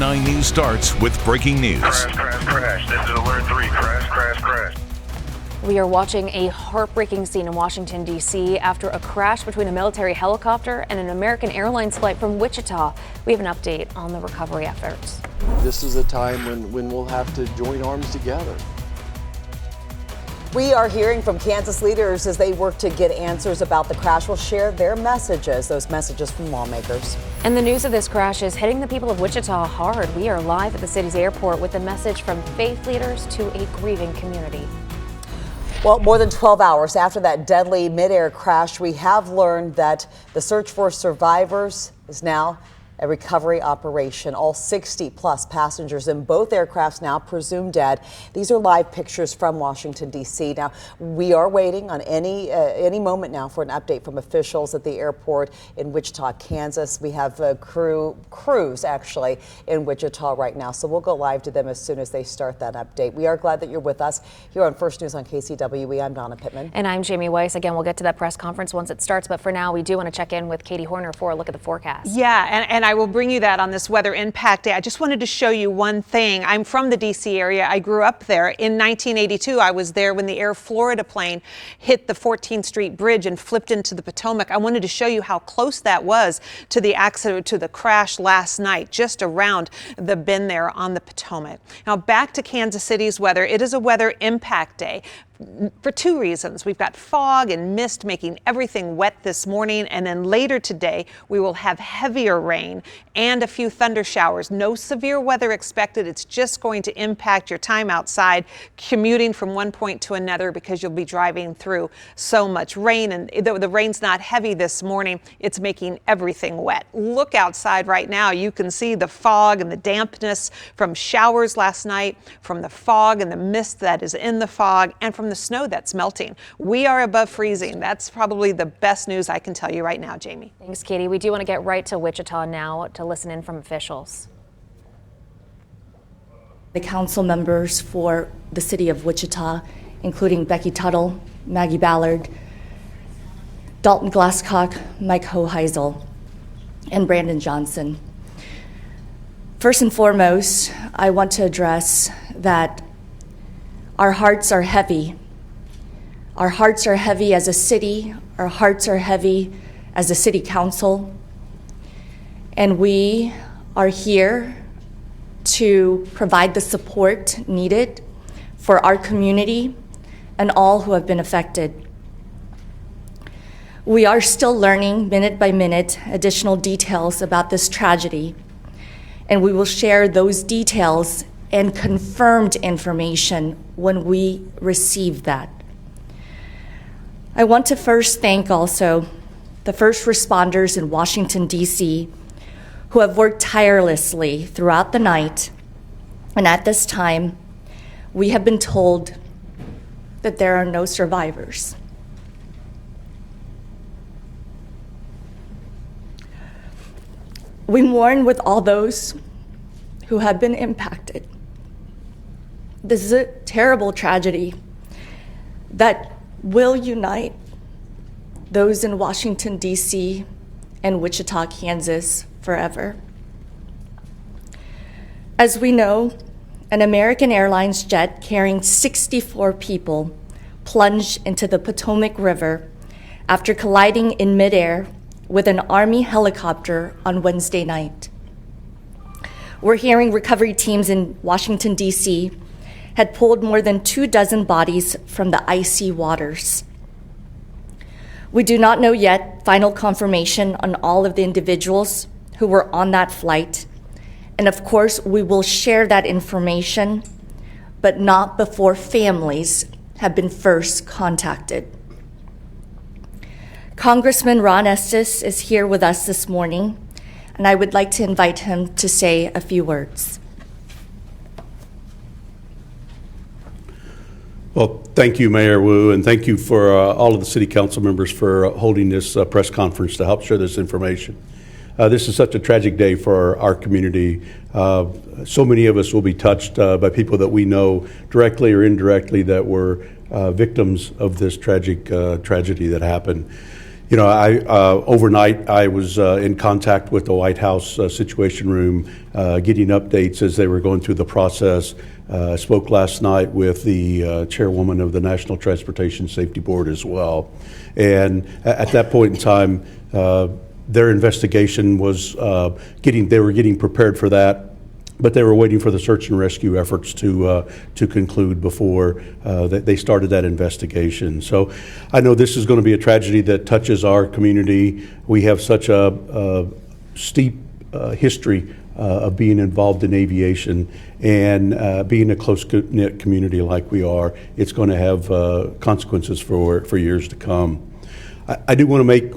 9 News starts with breaking news. Crash. This is Alert 3. Crash. We are watching a heartbreaking scene in Washington, D.C. after a crash between a military helicopter and an American Airlines flight from Wichita. We have an update on the recovery efforts. This is a time when we'll have to join arms together. We are hearing from Kansas leaders as they work to get answers about the crash. We'll share their messages, those messages from lawmakers. And the news of this crash is hitting the people of Wichita hard. We are live at the city's airport with a message from faith leaders to a grieving community. Well, more than 12 hours after that deadly midair crash, we have learned that the search for survivors is now a recovery operation. All 60 plus passengers in both aircrafts now presumed dead. These are live pictures from Washington, D.C. Now, we are waiting on any moment now for an update from officials at the airport in Wichita, Kansas. We have crews actually in Wichita right now, so we'll go live to them as soon as they start that update. We are glad that you're with us here on First News on KCWE. I'm Donna Pittman. And I'm Jamie Weiss. Again, we'll get to that press conference once it starts, but for now, we do want to check in with Katie Horner for a look at the forecast. Yeah, and I will bring you that on this weather impact day. I just wanted to show you one thing. I'm from the D.C. area. I grew up there. In 1982, I was there when the Air Florida plane hit the 14th Street Bridge and flipped into the Potomac. I wanted to show you how close that was to the accident, to the crash last night, just around the bend there on the Potomac. Now back to Kansas City's weather. It is a weather impact day for two reasons. We've got fog and mist making everything wet this morning, and then later today we will have heavier rain and a few thunder showers. No severe weather expected. It's just going to impact your time outside commuting from one point to another because you'll be driving through so much rain, and the rain's not heavy this morning. It's making everything wet. Look outside right now. You can see the fog and the dampness from showers last night, from the fog and the mist that is in the fog, and from the snow that's melting. We are above freezing. That's probably the best news I can tell you right now, Jamie. Thanks, Katie. We do want to get right to Wichita now to listen in from officials. The council members for the city of Wichita, including Becky Tuttle, Maggie Ballard, Dalton Glasscock, Mike Hoheisel, and Brandon Johnson. First and foremost, I want to address that our hearts are heavy. Our hearts are heavy as a city. Our hearts are heavy as a city council. And we are here to provide the support needed for our community and all who have been affected. We are still learning minute by minute additional details about this tragedy, and we will share those details and confirmed information when we receive that. I want to first thank also the first responders in Washington, D.C., who have worked tirelessly throughout the night. And at this time, we have been told that there are no survivors. We mourn with all those who have been impacted. This is a terrible tragedy that will unite those in Washington, D.C. and Wichita, Kansas forever. As we know, an American Airlines jet carrying 64 people plunged into the Potomac River after colliding in midair with an Army helicopter on Wednesday night. We're hearing recovery teams in Washington, D.C. had pulled more than 24 bodies from the icy waters. We do not know yet final confirmation on all of the individuals who were on that flight. And of course, we will share that information, but not before families have been first contacted. Congressman Ron Estes is here with us this morning, and I would like to invite him to say a few words. Well, thank you, Mayor Wu, and thank you for all of the city council members for holding this press conference to help share this information. This is such a tragic day for our community. So many of us will be touched by people that we know directly or indirectly that were victims of this tragic tragedy that happened. You know, overnight I was in contact with the White House Situation Room, getting updates as they were going through the process. I spoke last night with the chairwoman of the National Transportation Safety Board as well. And at that point in time, their investigation was they were getting prepared for that, but they were waiting for the search and rescue efforts to conclude before they started that investigation. So I know this is going to be a tragedy that touches our community. We have such a steep history of being involved in aviation, and being a close-knit community like we are, it's going to have consequences for years to come. I do want to make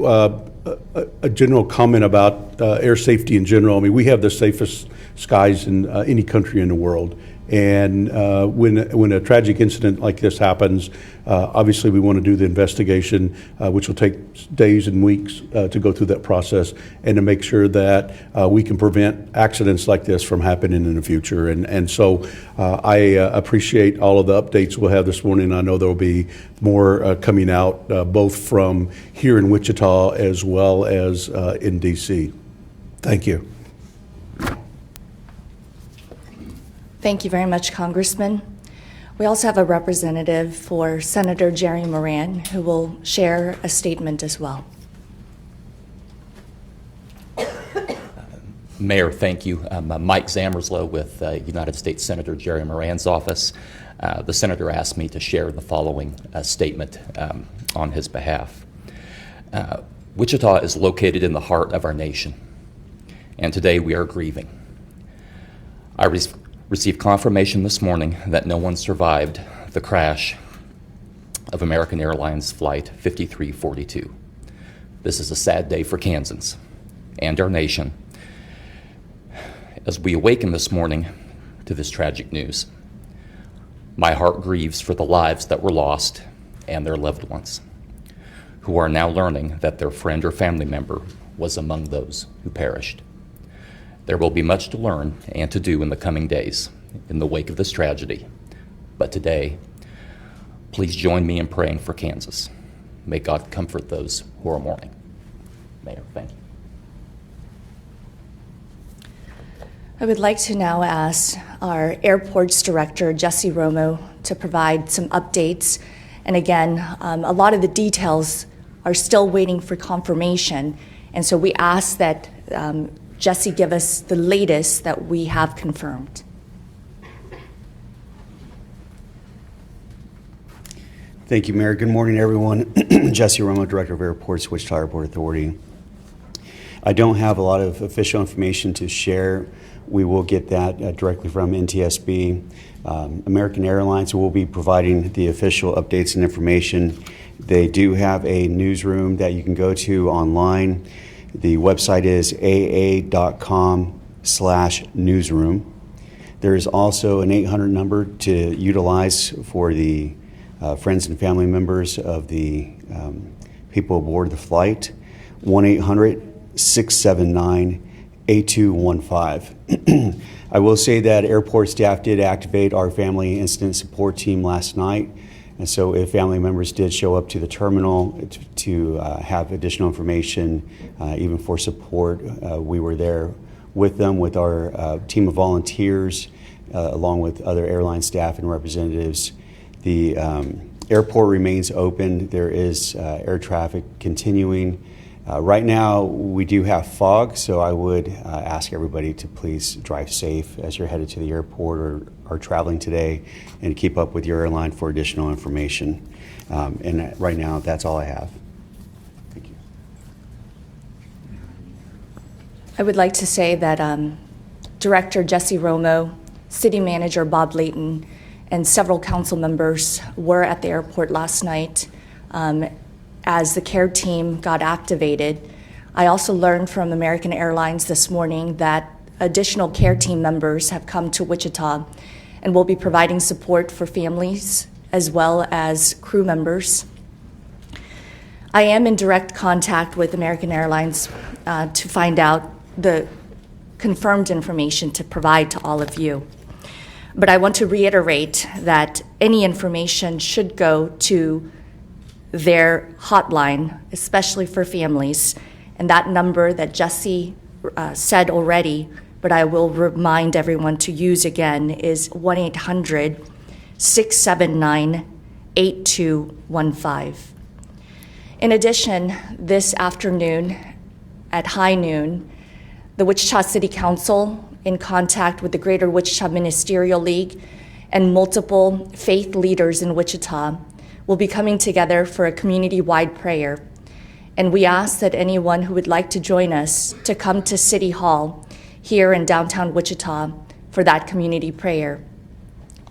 a general comment about air safety in general. I mean, we have the safest skies in any country in the world. And when a tragic incident like this happens, obviously we want to do the investigation, which will take days and weeks to go through that process, and to make sure that we can prevent accidents like this from happening in the future. And so I appreciate all of the updates we'll have this morning. I know there will be more coming out, both from here in Wichita as well as in D.C. Thank you. Thank you very much, Congressman. We also have a representative for Senator Jerry Moran who will share a statement as well. Mayor, thank you. Mike Zammerslow with United States Senator Jerry Moran's office. The senator asked me to share the following statement on his behalf. Wichita is located in the heart of our nation, and today we are grieving. I received confirmation this morning that no one survived the crash of American Airlines Flight 5342. This is a sad day for Kansans and our nation as we awaken this morning to this tragic news. My heart grieves for the lives that were lost and their loved ones, who are now learning that their friend or family member was among those who perished. There will be much to learn and to do in the coming days in the wake of this tragedy. But today, please join me in praying for Kansas. May God comfort those who are mourning. Mayor, thank you. I would like to now ask our Airports Director, Jesse Romo, to provide some updates. And again, a lot of the details are still waiting for confirmation. And so we ask that Jesse give us the latest that we have confirmed. Thank you, Mayor. Good morning, everyone. Jesse Romo, Director of Airports, Wichita Airport Authority. I don't have a lot of official information to share. We will get that directly from NTSB. American Airlines will be providing the official updates and information. They do have a newsroom that you can go to online. The website is aa.com/newsroom. There is also an 800 number to utilize for the friends and family members of the people aboard the flight, 1-800-679-8215. I will say that airport staff did activate our family incident support team last night. And so if family members did show up to the terminal to have additional information, even for support, we were there with them with our team of volunteers, along with other airline staff and representatives. The airport remains open. There is air traffic continuing. Right now, we do have fog, so I would ask everybody to please drive safe as you're headed to the airport or are traveling today, and keep up with your airline for additional information. And right now, that's all I have. Thank you. I would like to say that Director Jesse Romo, City Manager Bob Layton, and several council members were at the airport last night as the care team got activated. I also learned from American Airlines this morning that additional care team members have come to Wichita and will be providing support for families as well as crew members. I am in direct contact with American Airlines to find out the confirmed information to provide to all of you. But I want to reiterate that any information should go to their hotline, especially for families. And that number that Jesse said already, but I will remind everyone to use again, is 1-800-679-8215. In addition, this afternoon at high noon, the Wichita City Council, in contact with the Greater Wichita Ministerial League and multiple faith leaders in Wichita, will be coming together for a community-wide prayer. And we ask that anyone who would like to join us to come to City Hall here in downtown Wichita for that community prayer.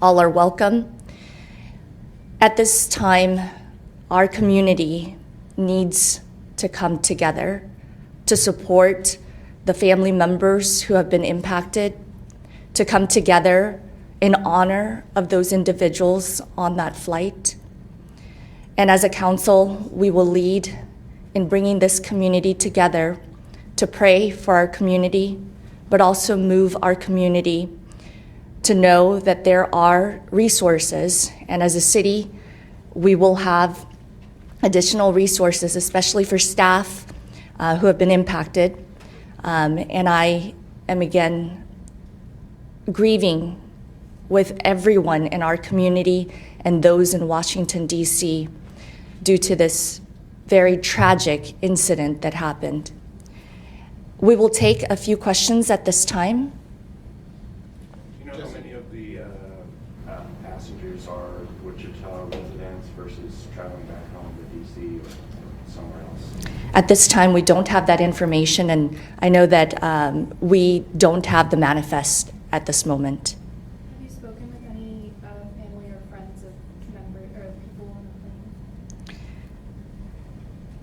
All are welcome. At this time, our community needs to come together to support the family members who have been impacted, to come together in honor of those individuals on that flight. And as a council, we will lead in bringing this community together to pray for our community, but also move our community to know that there are resources. And as a city, we will have additional resources, especially for staff who have been impacted. And I am again grieving with everyone in our community and those in Washington, D.C., due to this very tragic incident that happened. We will take a few questions at this time. Do you know how many of the passengers are Wichita residents versus traveling back home to D.C. or somewhere else? At this time, we don't have that information, and I know that we don't have the manifest at this moment. Have you spoken with any family or friends of members or people on the plane?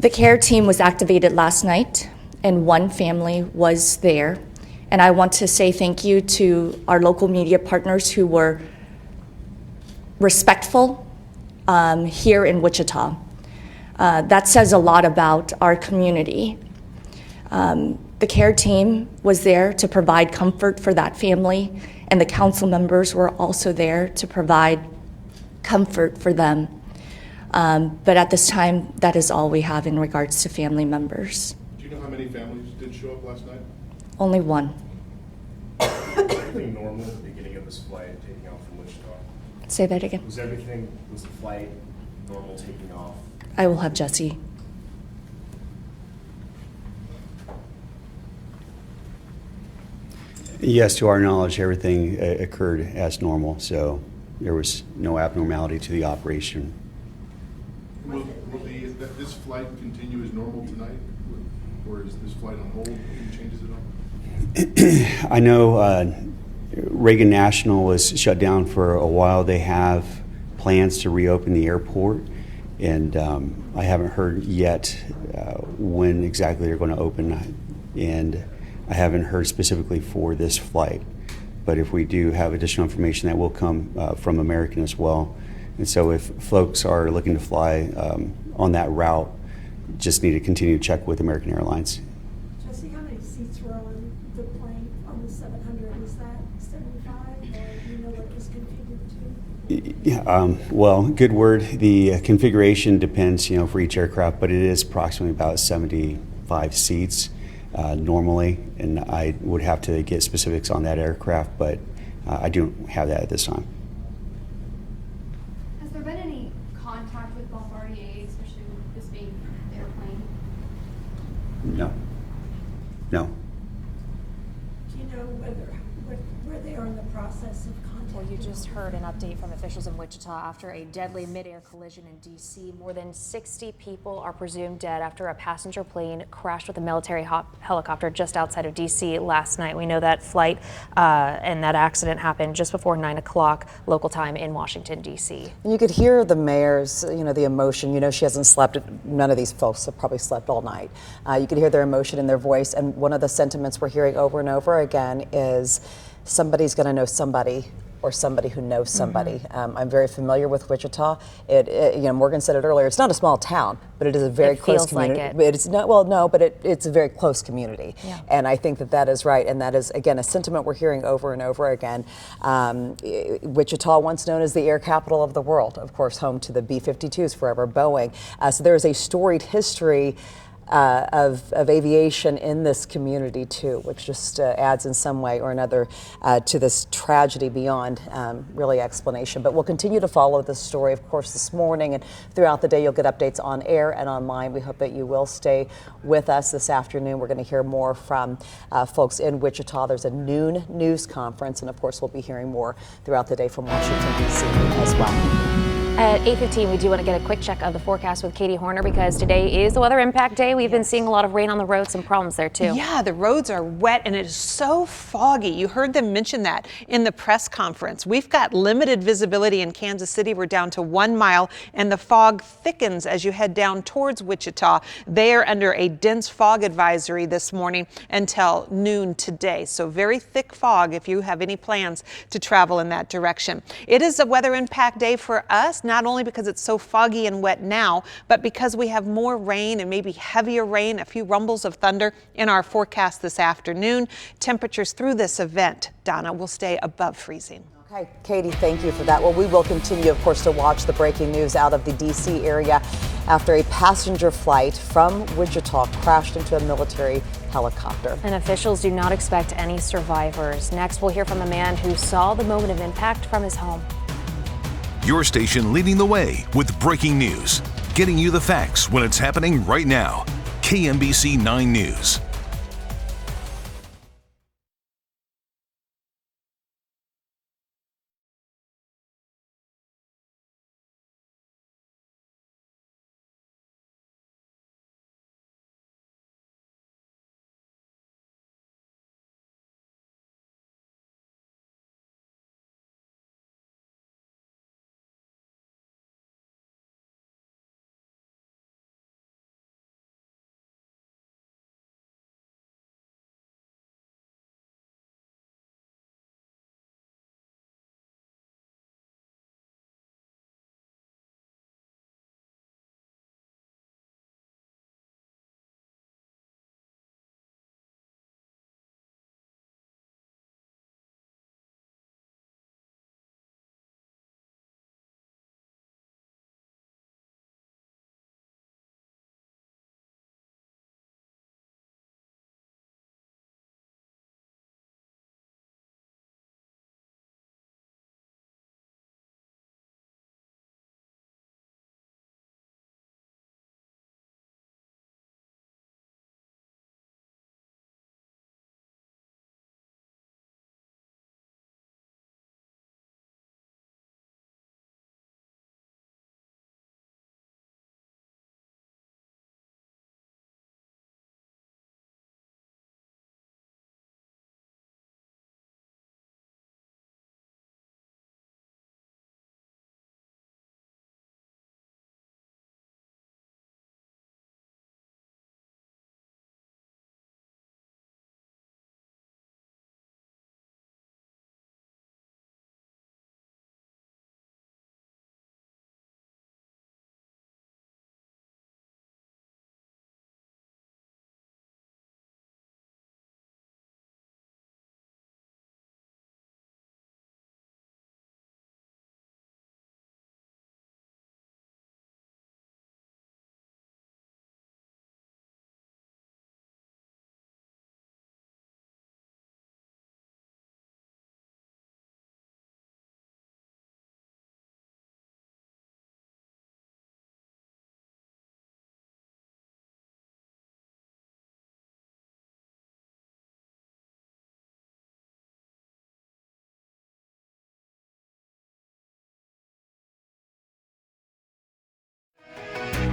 The care team was activated last night, and one family was there. And I want to say thank you to our local media partners who were respectful here in Wichita. That says a lot about our community. The care team was there to provide comfort for that family, and the council members were also there to provide comfort for them. But at this time, that is all we have in regards to family members. Do you know how many families did show up last night? Only one. Was everything normal at the beginning of this flight taking off from Wichita? Say that again. Was the flight normal taking off? I will have Jesse. Yes, to our knowledge, everything occurred as normal, so there was no abnormality to the operation. Will this flight continue as normal tonight, or is this flight on hold? Any changes at all? I know Reagan National was shut down for a while. They have plans to reopen the airport, and I haven't heard yet when exactly they're going to open, and I haven't heard specifically for this flight. But if we do have additional information, that will come from American as well. And so if folks are looking to fly on that route, just need to continue to check with American Airlines. Jesse, how many seats were on the plane on the 700? Was that 75, or do you know what it was configured to? Yeah, well, good word. The configuration depends, for each aircraft, but it is approximately about 75 seats normally, and I would have to get specifics on that aircraft, but I don't have that at this time. Has there been any contact with Bombardier, especially with this being the airplane? No. No. Do you know where they are in the process of contact? Well, you just heard an update from officials in Wichita after a deadly mid-air collision in D.C. More than 60 people are presumed dead after a passenger plane crashed with a military helicopter just outside of D.C. last night. We know that flight and that accident happened just before 9 o'clock local time in Washington, D.C. And you could hear the mayor's, the emotion. She hasn't slept. None of these folks have probably slept all night. You could hear their emotion in their voice. And one of the sentiments we're hearing over and over again is somebody's going to know somebody or somebody who knows somebody. I'm very familiar with Wichita. Morgan said it earlier. It's not a small town, but it is a very close community. It's not, well, no, but it's a very close community. Yeah. And I think that is right. And that is, again, a sentiment we're hearing over and over again. Wichita, once known as the air capital of the world, of course, home to the B-52s forever, Boeing. So there is a storied history of aviation in this community too, which just adds in some way or another to this tragedy beyond really explanation. But we'll continue to follow this story, of course, this morning and throughout the day. You'll get updates on air and online. We hope that you will stay with us this afternoon. We're going to hear more from folks in Wichita. There's a noon news conference, and of course, we'll be hearing more throughout the day from Washington, D.C. as well. At 8:15, we do want to get a quick check of the forecast with Katie Horner because today is the weather impact day. We've been seeing a lot of rain on the road, some problems there too. Yeah, the roads are wet and it is so foggy. You heard them mention that in the press conference. We've got limited visibility in Kansas City. We're down to 1 mile and the fog thickens as you head down towards Wichita. They are under a dense fog advisory this morning until noon today. So very thick fog if you have any plans to travel in that direction. It is a weather impact day for us, not only because it's so foggy and wet now, but because we have more rain and maybe heavier rain, a few rumbles of thunder in our forecast this afternoon. Temperatures through this event, Donna, will stay above freezing. Okay, Katie, thank you for that. Well, we will continue, of course, to watch the breaking news out of the D.C. area after a passenger flight from Wichita crashed into a military helicopter. And officials do not expect any survivors. Next, we'll hear from a man who saw the moment of impact from his home. Your station leading the way with breaking news, getting you the facts when it's happening right now. KMBC 9 News.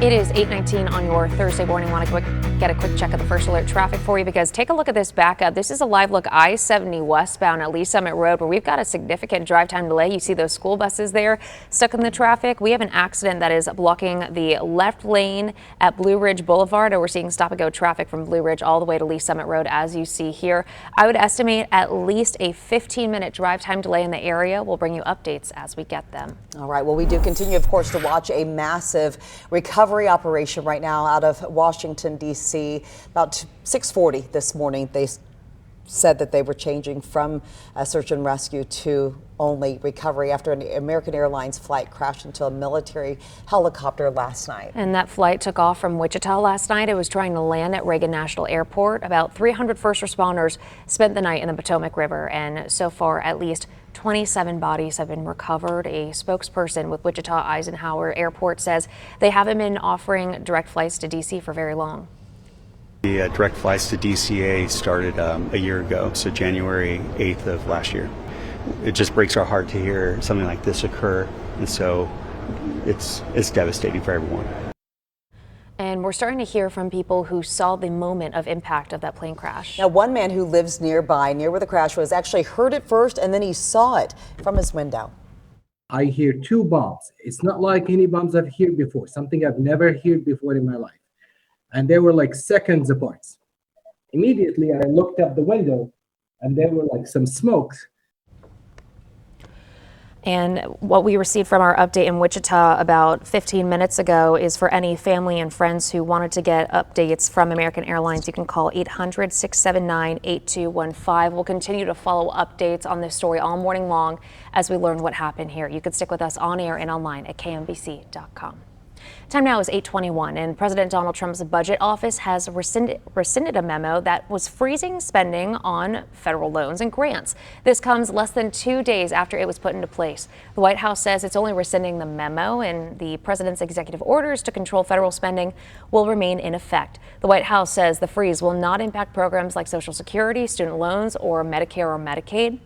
It is 8:19 on your Thursday morning. Want to get a quick check of the first alert traffic for you because take a look at this backup. This is a live look I-70 westbound at Lee Summit Road where we've got a significant drive time delay. You see those school buses there stuck in the traffic. We have an accident that is blocking the left lane at Blue Ridge Boulevard. We're seeing stop and go traffic from Blue Ridge all the way to Lee Summit Road as you see here. I would estimate at least a 15-minute drive time delay in the area. We'll bring you updates as we get them. All right. Well, we do continue, of course, to watch a massive recovery operation right now out of Washington, D.C. About 6:40 this morning, they said that they were changing from search and rescue to only recovery after an American Airlines flight crashed into a military helicopter last night. And that flight took off from Wichita last night. It was trying to land at Reagan National Airport. About 300 first responders spent the night in the Potomac River, and so far at least 27 bodies have been recovered. A spokesperson with Wichita Eisenhower Airport says they haven't been offering direct flights to D.C. for very long. The direct flights to DCA started a year ago, so January 8th of last year. It just breaks our heart to hear something like this occur, and so it's devastating for everyone. And we're starting to hear from people who saw the moment of impact of that plane crash. Now, one man who lives nearby, near where the crash was, actually heard it first, and then he saw it from his window. I hear two bombs. It's not like any bombs I've heard before, something I've never heard before in my life. And they were like seconds apart. Immediately, I looked up the window, and there were like some smokes. And what we received from our update in Wichita about 15 minutes ago is for any family and friends who wanted to get updates from American Airlines, you can call 800-679-8215. We'll continue to follow updates on this story all morning long as we learn what happened here. You can stick with us on air and online at KMBC.com. Time now is 8:21, and President Donald Trump's budget office has rescinded a memo that was freezing spending on federal loans and grants. This comes less than 2 days after it was put into place. The White House says it's only rescinding the memo, and the president's executive orders to control federal spending will remain in effect. The White House says the freeze will not impact programs like Social Security, student loans, or Medicare or Medicaid.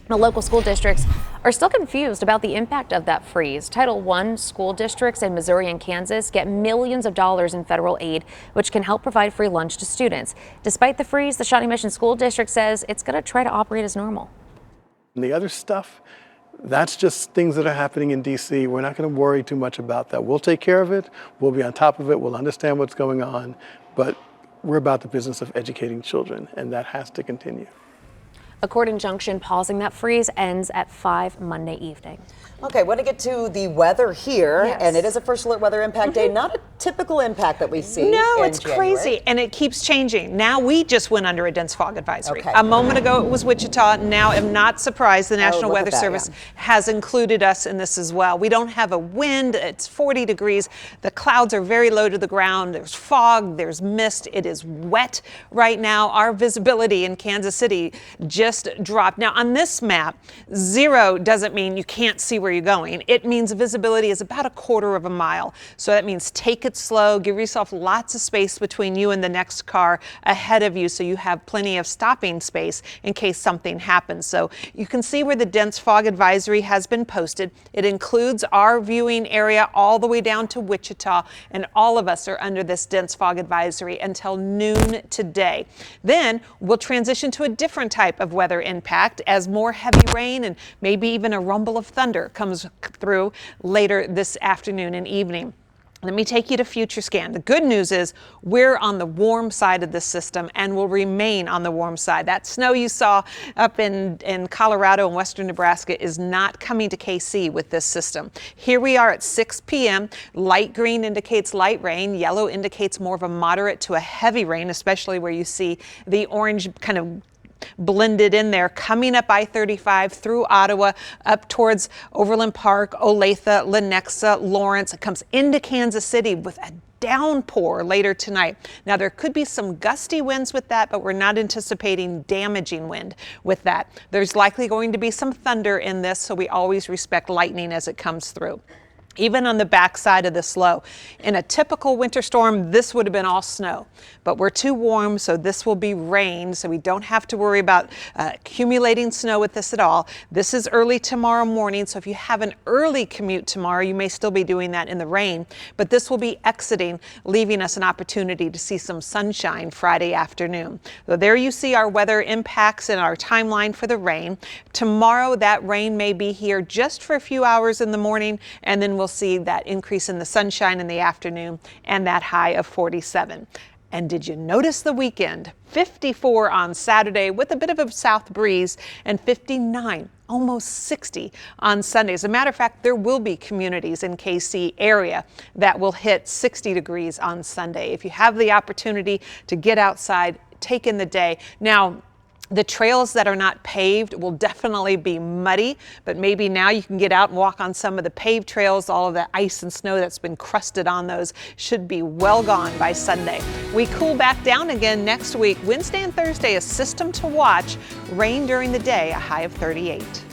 The local school districts are still confused about the impact of that freeze. Title I school districts in Missouri and Kansas get millions of dollars in federal aid, which can help provide free lunch to students. Despite the freeze, the Shawnee Mission School District says it's going to try to operate as normal. And the other stuff, that's just things that are happening in D.C. We're not going to worry too much about that. We'll take care of it. We'll be on top of it. We'll understand what's going on. But we're about the business of educating children, and that has to continue. A court injunction pausing that freeze ends at 5 Monday evening. Okay, want to get to the weather here, yes. And it is a first alert weather impact day. Not a typical impact that we see. No, in it's January. crazy, and it keeps changing. Now we just went under a dense fog advisory. Okay. A moment ago it was Wichita. Now I'm not surprised the National Weather Service has included us in this as well. We don't have a wind. It's 40 degrees. The clouds are very low to the ground. There's fog. There's mist. It is wet right now. Our visibility in Kansas City just dropped. Now on this map, 0 doesn't mean you can't see where you're going. It means visibility is about a quarter of a mile. So that means take it slow, give yourself lots of space between you and the next car ahead of you so you have plenty of stopping space in case something happens. So you can see where the dense fog advisory has been posted. It includes our viewing area all the way down to Wichita, and all of us are under this dense fog advisory until noon today. Then we'll transition to a different type of weather impact as more heavy rain and maybe even a rumble of thunder comes through later this afternoon and evening. Let me take you to Future Scan. The good news is we're on the warm side of this system and will remain on the warm side. That snow you saw up in Colorado and western Nebraska is not coming to KC with this system. Here we are at 6 p.m. Light green indicates light rain. Yellow indicates more of a moderate to a heavy rain, especially where you see the orange kind of blended in there, coming up I-35 through Ottawa, up towards Overland Park, Olathe, Lenexa, Lawrence. It comes into Kansas City with a downpour later tonight. Now there could be some gusty winds with that, but we're not anticipating damaging wind with that. There's likely going to be some thunder in this, so we always respect lightning as it comes through. even on the backside of this low. In a typical winter storm, this would have been all snow, but we're too warm, so this will be rain, so we don't have to worry about accumulating snow with this at all. This is early tomorrow morning, so if you have an early commute tomorrow, you may still be doing that in the rain, but this will be exiting, leaving us an opportunity to see some sunshine Friday afternoon. So there you see our weather impacts and our timeline for the rain. Tomorrow, that rain may be here just for a few hours in the morning, and then we'll see that increase in the sunshine in the afternoon and that high of 47. And did you notice the weekend? 54 on Saturday with a bit of a south breeze, and 59, almost 60 on Sunday. As a matter of fact, there will be communities in KC area that will hit 60 degrees on Sunday. If you have the opportunity to get outside, take in the day. Now, the trails that are not paved will definitely be muddy, but maybe now you can get out and walk on some of the paved trails. All of the ice and snow that's been crusted on those should be well gone by Sunday. We cool back down again next week. Wednesday and Thursday, a system to watch. Rain during the day, a high of 38.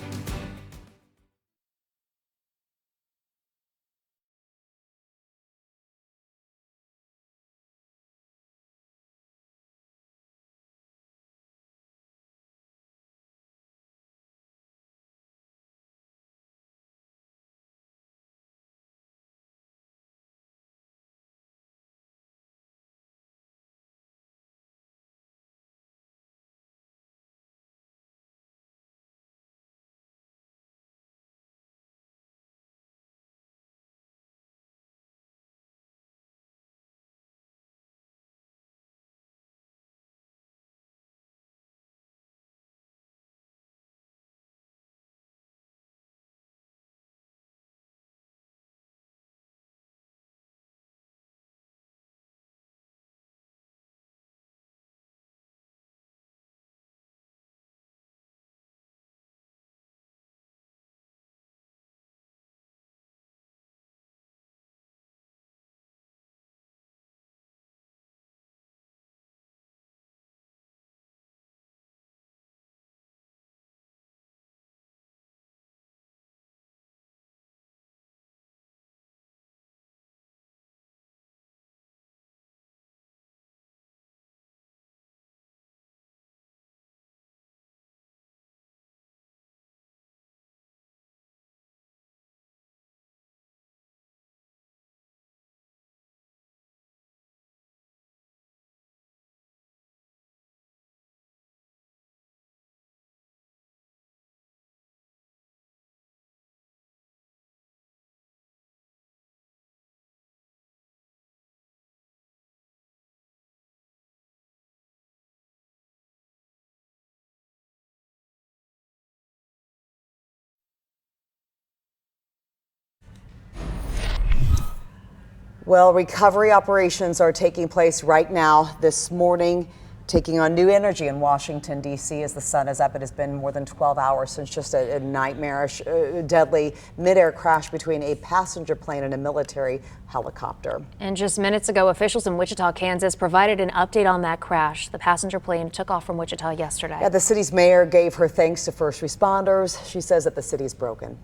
Well, recovery operations are taking place right now this morning, taking on new energy in Washington, D.C. as the sun is up. It has been more than 12 hours since just a nightmarish, deadly midair crash between a passenger plane and a military helicopter. And just minutes ago, officials in Wichita, Kansas provided an update on that crash. The passenger plane took off from Wichita yesterday. Yeah, the city's mayor gave her thanks to first responders. She says that the city is broken.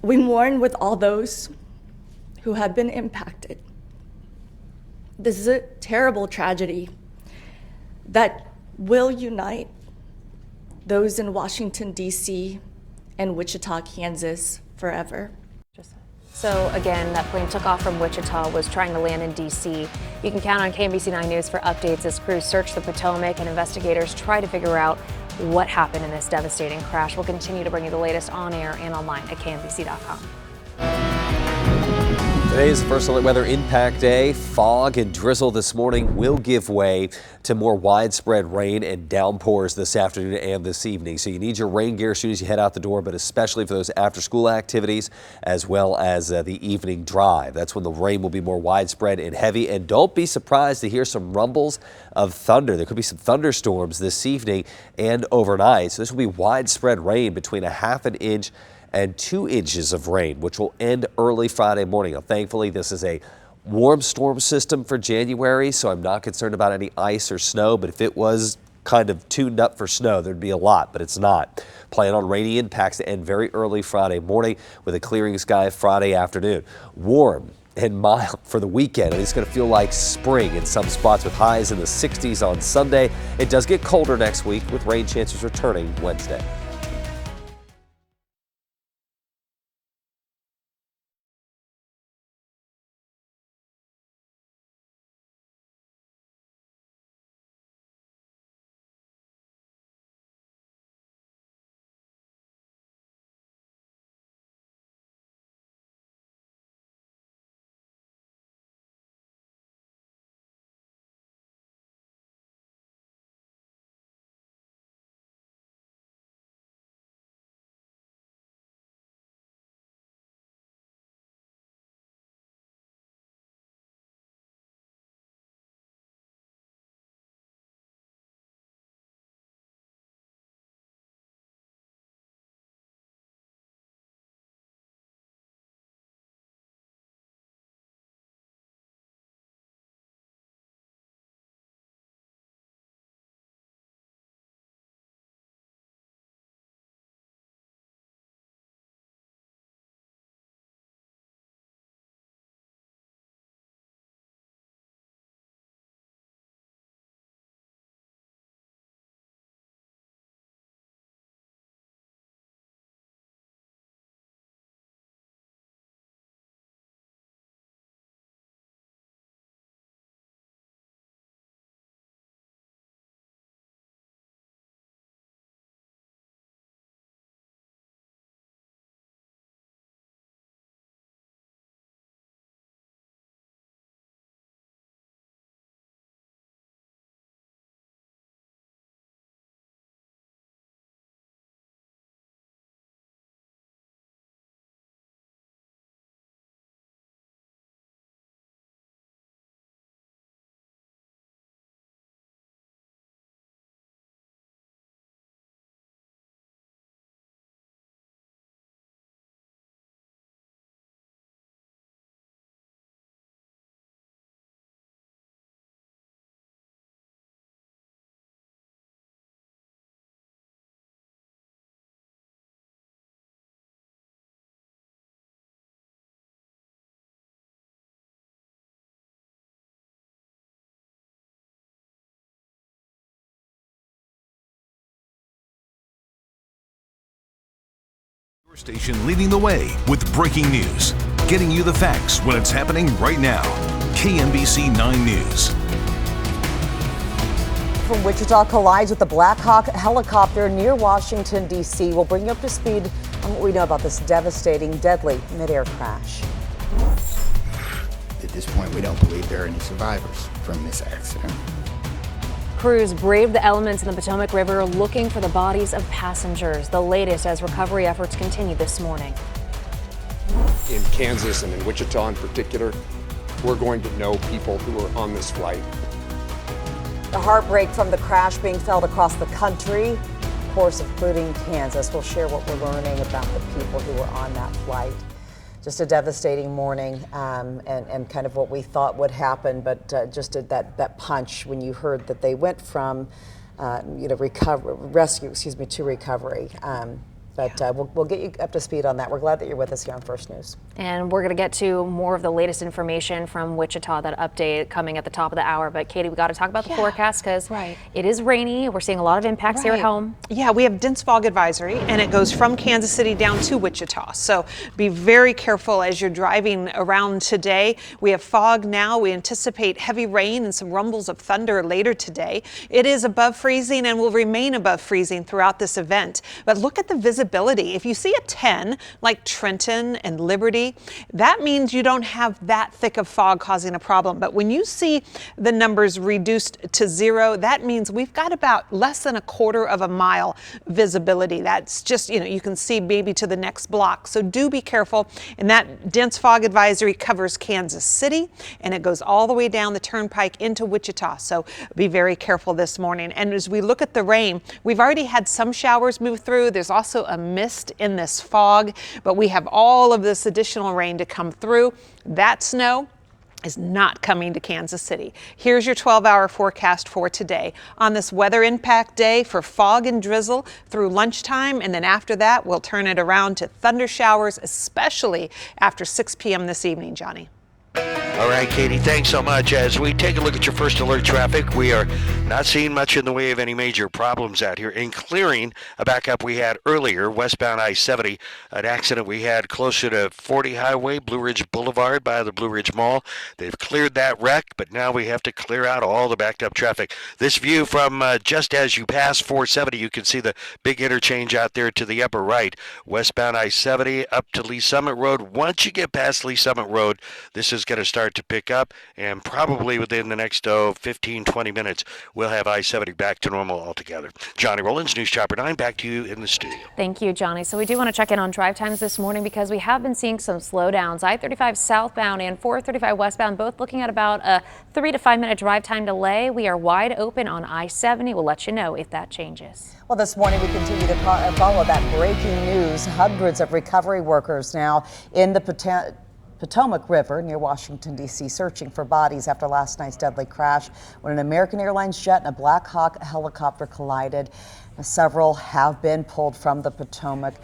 We mourn with all those who have been impacted. This is a terrible tragedy that will unite those in Washington, D.C. and Wichita, Kansas forever. So again, that plane took off from Wichita, was trying to land in D.C. You can count on KMBC 9 News for updates as crews search the Potomac and investigators try to figure out what happened in this devastating crash. We'll continue to bring you the latest on air and online at KMBC.com. Today is the first weather impact day. Fog and drizzle this morning will give way to more widespread rain and downpours this afternoon and this evening. So you need your rain gear as soon as you head out the door, but especially for those after school activities as well as the evening drive. That's when the rain will be more widespread and heavy. And don't be surprised to hear some rumbles of thunder. There could be some thunderstorms this evening and overnight. So this will be widespread rain between a ½ an inch and 2 inches of rain, which will end early Friday morning. Now, thankfully, this is a warm storm system for January, so I'm not concerned about any ice or snow. But if it was kind of tuned up for snow. There'd be a lot, but it's not. Plan on rainy impacts to end very early Friday morning with a clearing sky Friday afternoon. Warm and mild for the weekend, and it's going to feel like spring in some spots with highs in the 60s on Sunday. It does get colder next week with rain chances returning Wednesday. Your station leading the way with breaking news, getting you the facts when it's happening right now. KMBC 9 News. From Wichita collides with the Black Hawk helicopter near Washington, D.C. We'll bring you up to speed on what we know about this devastating, deadly midair crash. At this point, we don't believe there are any survivors from this accident. Crews braved the elements in the Potomac River looking for the bodies of passengers. The latest as recovery efforts continue this morning. In Kansas and in Wichita in particular, we're going to know people who are on this flight. The heartbreak from the crash being felt across the country, of course, including Kansas. We'll share what we're learning about the people who were on that flight. Just a devastating morning, and kind of what we thought would happen, but just that punch when you heard that they went from rescue to recovery. We'll get you up to speed on that. We're glad that you're with us here on First News. And we're going to get to more of the latest information from Wichita, that update coming at the top of the hour. But Katie, we got to talk about the forecast because it is rainy. We're seeing a lot of impacts here at home. Yeah, we have dense fog advisory, and it goes from Kansas City down to Wichita. So be very careful as you're driving around today. We have fog now. We anticipate heavy rain and some rumbles of thunder later today. It is above freezing and will remain above freezing throughout this event. But look at the visibility. If you see a 10 like Trenton and Liberty, that means you don't have that thick of fog causing a problem. But when you see the numbers reduced to 0, that means we've got about less than a quarter of a mile visibility. That's just, you can see maybe to the next block. So do be careful. And that dense fog advisory covers Kansas City, and it goes all the way down the turnpike into Wichita. So be very careful this morning. And as we look at the rain, we've already had some showers move through. There's also a mist in this fog, but we have all of this additional rain to come through. That snow is not coming to Kansas City. Here's your 12-hour forecast for today. On this weather impact day for fog and drizzle through lunchtime, and then after that, we'll turn it around to thunder showers, especially after 6 p.m. this evening, Johnny. All right, Katie, thanks so much. As we take a look at your first alert traffic, we are not seeing much in the way of any major problems out here. In clearing a backup we had earlier, westbound I-70, an accident we had closer to 40 Highway, Blue Ridge Boulevard by the Blue Ridge Mall. They've cleared that wreck, but now we have to clear out all the backed up traffic. This view from just as you pass 470, you can see the big interchange out there to the upper right. Westbound I-70 up to Lee Summit Road. Once you get past Lee Summit Road, this is going to start to pick up, and probably within the next 15-20 minutes we'll have I-70 back to normal altogether. Johnny Rollins, News Chopper 9, back to you in the studio. Thank you, Johnny. So we do want to check in on drive times this morning because we have been seeing some slowdowns. I-35 southbound and 435 westbound both looking at about a 3 to 5 minute drive time delay. We are wide open on I-70. We'll let you know if that changes. Well, this morning we continue to follow that breaking news. Hundreds of recovery workers now in the Potomac River near Washington, D.C., searching for bodies after last night's deadly crash when an American Airlines jet and a Black Hawk helicopter collided. Several have been pulled from the Potomac.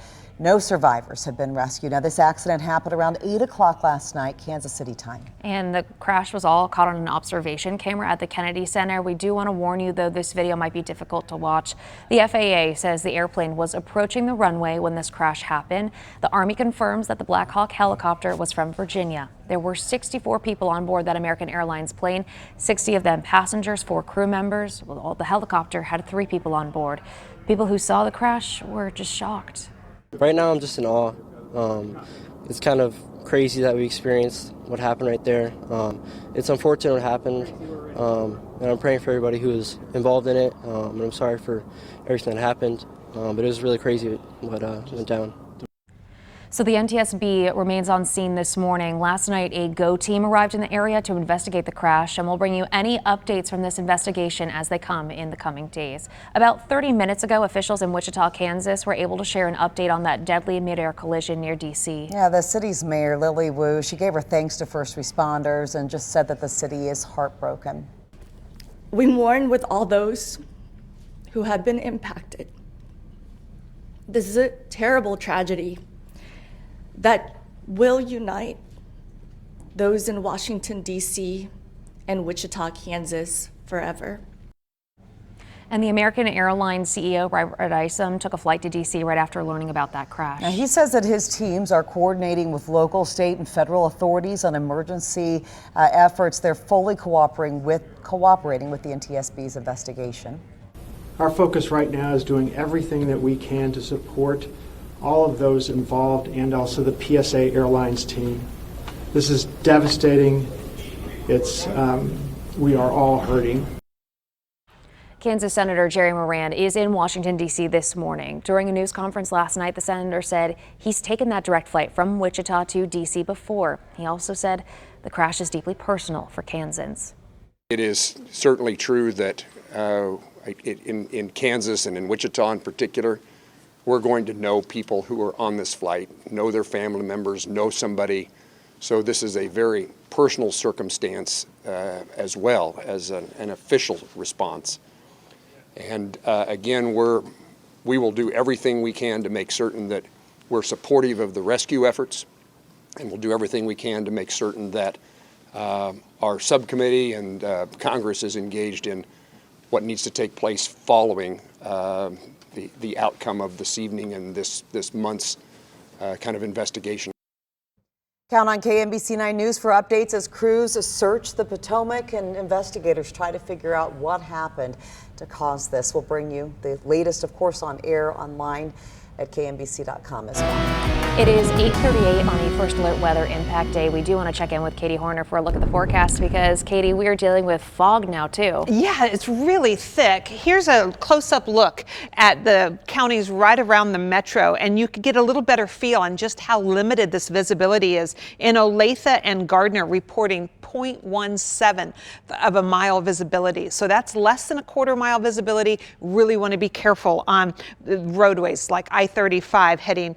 No survivors have been rescued. Now, this accident happened around 8 o'clock last night, Kansas City time. And the crash was all caught on an observation camera at the Kennedy Center. We do want to warn you, though, this video might be difficult to watch. The FAA says the airplane was approaching the runway when this crash happened. The Army confirms that the Black Hawk helicopter was from Virginia. There were 64 people on board that American Airlines plane, 60 of them passengers, 4 crew members. Well, the helicopter had 3 people on board. People who saw the crash were just shocked. Right now, I'm just in awe. It's kind of crazy that we experienced what happened right there. It's unfortunate what happened, and I'm praying for everybody who was involved in it, and I'm sorry for everything that happened, but it was really crazy what went down. So the NTSB remains on scene this morning. Last night, a GO team arrived in the area to investigate the crash, and we'll bring you any updates from this investigation as they come in the coming days. About 30 minutes ago, officials in Wichita, Kansas were able to share an update on that deadly mid-air collision near D.C. Yeah, the city's mayor, Lily Wu, she gave her thanks to first responders and just said that the city is heartbroken. We mourn with all those who have been impacted. This is a terrible tragedy that will unite those in Washington, D.C. and Wichita, Kansas forever. And the American Airlines CEO, Robert Isom, took a flight to D.C. right after learning about that crash. Now, he says that his teams are coordinating with local, state, and federal authorities on emergency efforts. They're fully cooperating with the NTSB's investigation. Our focus right now is doing everything that we can to support all of those involved and also the PSA Airlines team. This is devastating. We are all hurting. Kansas Senator Jerry Moran is in Washington, D.C. this morning. During a news conference last night, the senator said he's taken that direct flight from Wichita to D.C. before. He also said the crash is deeply personal for Kansans. It is certainly true that in Kansas and in Wichita in particular, we're going to know people who are on this flight, know their family members, know somebody. So this is a very personal circumstance as well as an official response. And again, we will do everything we can to make certain that we're supportive of the rescue efforts, and we'll do everything we can to make certain that our subcommittee and Congress is engaged in what needs to take place following the outcome of this evening and this month's kind of investigation. Count on KMBC 9 News for updates as crews search the Potomac and investigators try to figure out what happened to cause this. We'll bring you the latest, of course, on air, online at KMBC.com as well. It is 8:38 on the First Alert Weather Impact Day. We do want to check in with Katie Horner for a look at the forecast because, Katie, we are dealing with fog now, too. Yeah, it's really thick. Here's a close-up look at the counties right around the metro, and you can get a little better feel on just how limited this visibility is. In Olathe and Gardner reporting 0.17 of a mile visibility. So that's less than a quarter mile visibility. Really want to be careful on roadways like I-35 I-35 heading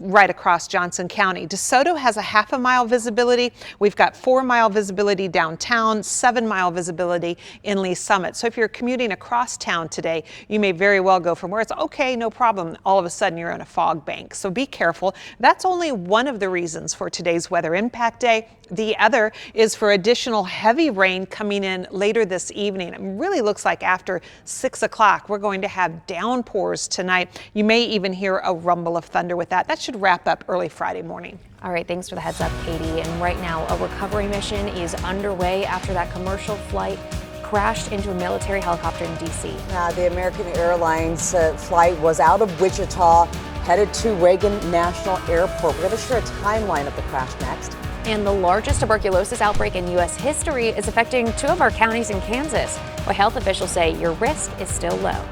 right across Johnson County. DeSoto has a half-a-mile visibility. We've got 4-mile visibility downtown, 7-mile visibility in Lee Summit. So if you're commuting across town today, you may very well go from where it's okay, no problem, all of a sudden you're in a fog bank. So be careful. That's only one of the reasons for today's Weather Impact Day. The other is for additional heavy rain coming in later this evening. It really looks like after 6 o'clock, we're going to have downpours tonight. You may even hear a rumble of thunder with that. That should wrap up early Friday morning. All right, thanks for the heads up, Katie. And right now, a recovery mission is underway after that commercial flight crashed into a military helicopter in D.C. The American Airlines flight was out of Wichita, headed to Reagan National Airport. We're going to share a timeline of the crash next. And the largest tuberculosis outbreak in U.S. history is affecting 2 of our counties in Kansas, where health officials say your risk is still low.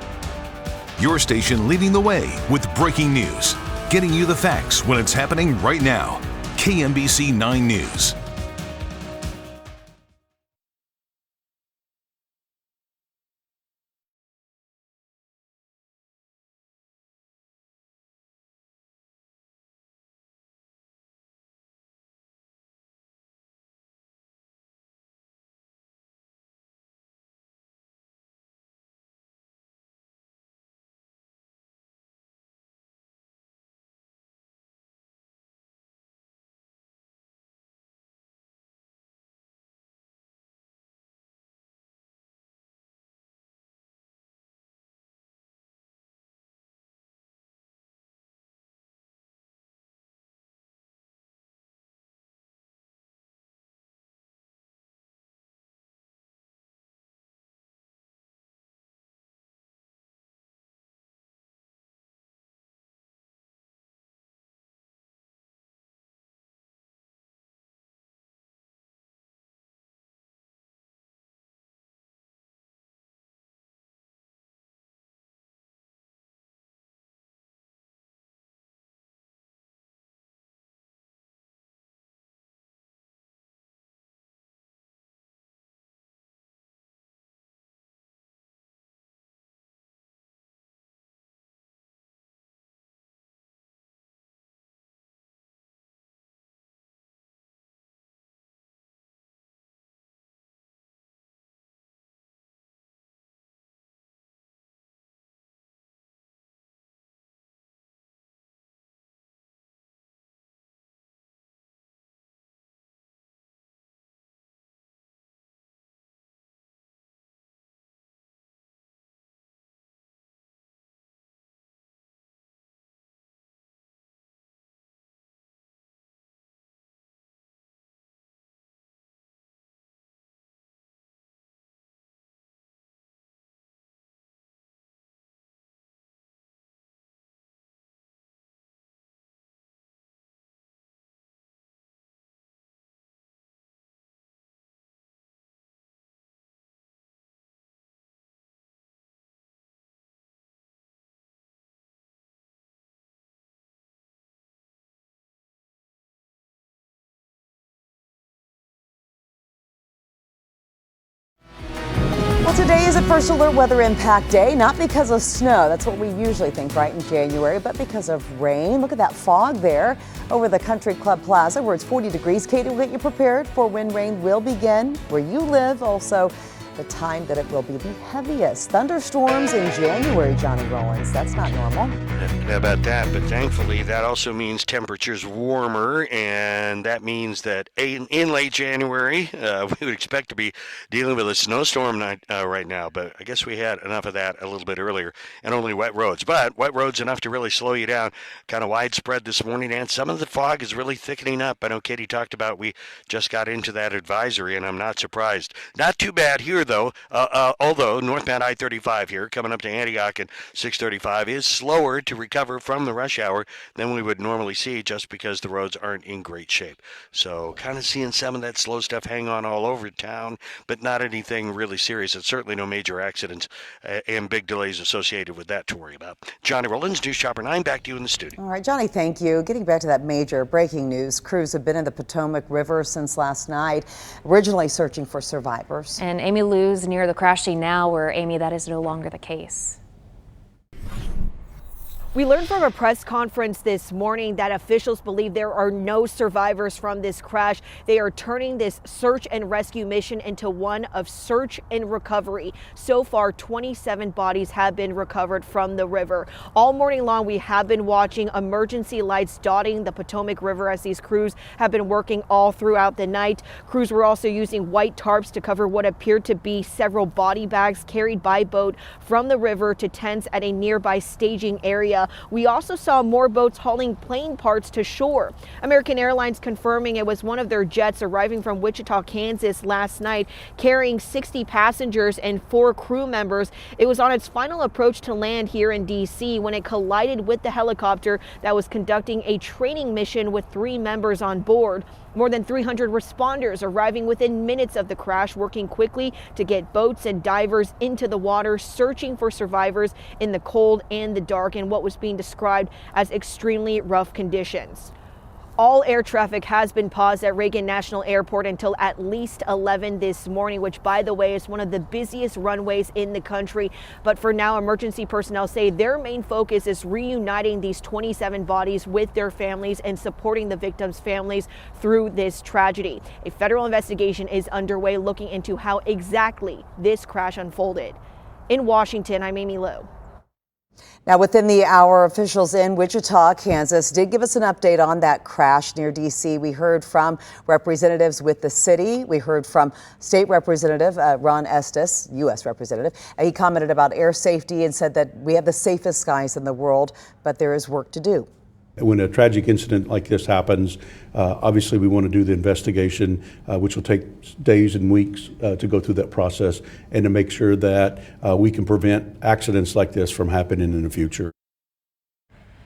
Your station leading the way with breaking news, getting you the facts when it's happening right now. KMBC 9 News. Well, today is a First Alert Weather Impact Day, not because of snow. That's what we usually think right in January, but because of rain. Look at that fog there over the Country Club Plaza where it's 40 degrees. Katie will get you prepared for when rain will begin where you live. Also, the time that it will be the heaviest. Thunderstorms in January, Johnny Rollins. That's not normal. How about that? But thankfully, that also means temperatures warmer, and that means that in late January, we would expect to be dealing with a snowstorm right now. But I guess we had enough of that a little bit earlier, and only wet roads. But wet roads enough to really slow you down. Kind of widespread this morning, and some of the fog is really thickening up. I know Katie talked about we just got into that advisory, and I'm not surprised. Not too bad here, though, although northbound I-35 here, coming up to Antioch and 635, is slower to recover from the rush hour than we would normally see just because the roads aren't in great shape. So kind of seeing some of that slow stuff hang on all over town, but not anything really serious. It's certainly no major accidents and big delays associated with that to worry about. Johnny Rollins, News Chopper 9, back to you in the studio. All right, Johnny, thank you. Getting back to that major breaking news, crews have been in the Potomac River since last night, originally searching for survivors. And Amy Lou's near the crash scene now, where, Amy, that is no longer the case. We learned from a press conference this morning that officials believe there are no survivors from this crash. They are turning this search and rescue mission into one of search and recovery. So far, 27 bodies have been recovered from the river. All morning long, we have been watching emergency lights dotting the Potomac River as these crews have been working all throughout the night. Crews were also using white tarps to cover what appeared to be several body bags carried by boat from the river to tents at a nearby staging area. We also saw more boats hauling plane parts to shore. American Airlines confirming it was one of their jets arriving from Wichita, Kansas last night, carrying 60 passengers and 4 crew members. It was on its final approach to land here in D.C. when it collided with the helicopter that was conducting a training mission with 3 members on board. More than 300 responders arriving within minutes of the crash, working quickly to get boats and divers into the water, searching for survivors in the cold and the dark in what was being described as extremely rough conditions. All air traffic has been paused at Reagan National Airport until at least 11 this morning, which, by the way, is one of the busiest runways in the country. But for now, emergency personnel say their main focus is reuniting these 27 bodies with their families and supporting the victims' families through this tragedy. A federal investigation is underway looking into how exactly this crash unfolded. In Washington, I'm Amy Lowe. Now, within the hour, officials in Wichita, Kansas, did give us an update on that crash near D.C. We heard from representatives with the city. We heard from State Representative Ron Estes, U.S. Representative. He commented about air safety and said that we have the safest skies in the world, but there is work to do. When a tragic incident like this happens, obviously we want to do the investigation, which will take days and weeks to go through that process and to make sure that we can prevent accidents like this from happening in the future.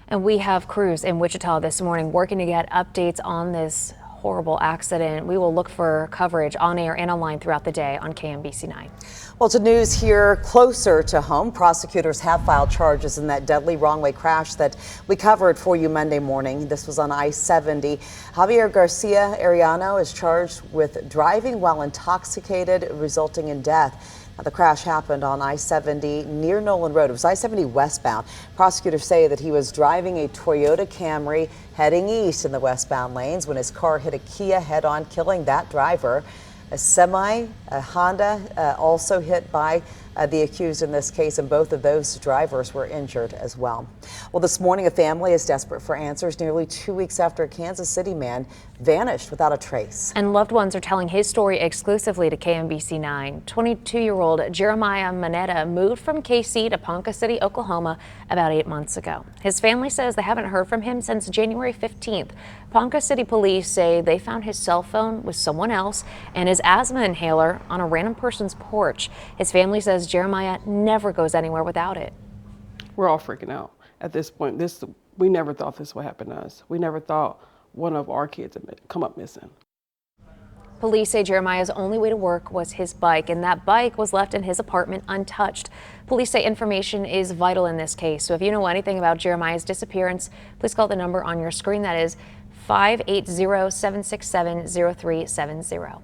And we have crews in Wichita this morning working to get updates on this horrible accident. We will look for coverage on air and online throughout the day on KMBC 9. Well, to news here closer to home, prosecutors have filed charges in that deadly wrong-way crash that we covered for you Monday morning. This was on I-70. Javier Garcia Arellano is charged with driving while intoxicated, resulting in death. Now, the crash happened on I-70 near Nolan Road. It was I-70 westbound. Prosecutors say that he was driving a Toyota Camry heading east in the westbound lanes when his car hit a Kia head-on, killing that driver. A semi, a Honda, also hit by the accused in this case, and both of those drivers were injured as well. Well, this morning, a family is desperate for answers nearly 2 weeks after a Kansas City man vanished without a trace. And loved ones are telling his story exclusively to KMBC 9. 22-year-old Jeremiah Manetta moved from KC to Ponca City, Oklahoma about 8 months ago. His family says they haven't heard from him since January 15th. Ponca City police say they found his cell phone with someone else and his asthma inhaler on a random person's porch. His family says Jeremiah never goes anywhere without it. We're all freaking out at this point. We never thought this would happen to us. We never thought one of our kids would come up missing. Police say Jeremiah's only way to work was his bike, and that bike was left in his apartment untouched. Police say information is vital in this case, so if you know anything about Jeremiah's disappearance, please call the number on your screen. That is 580-767-0370.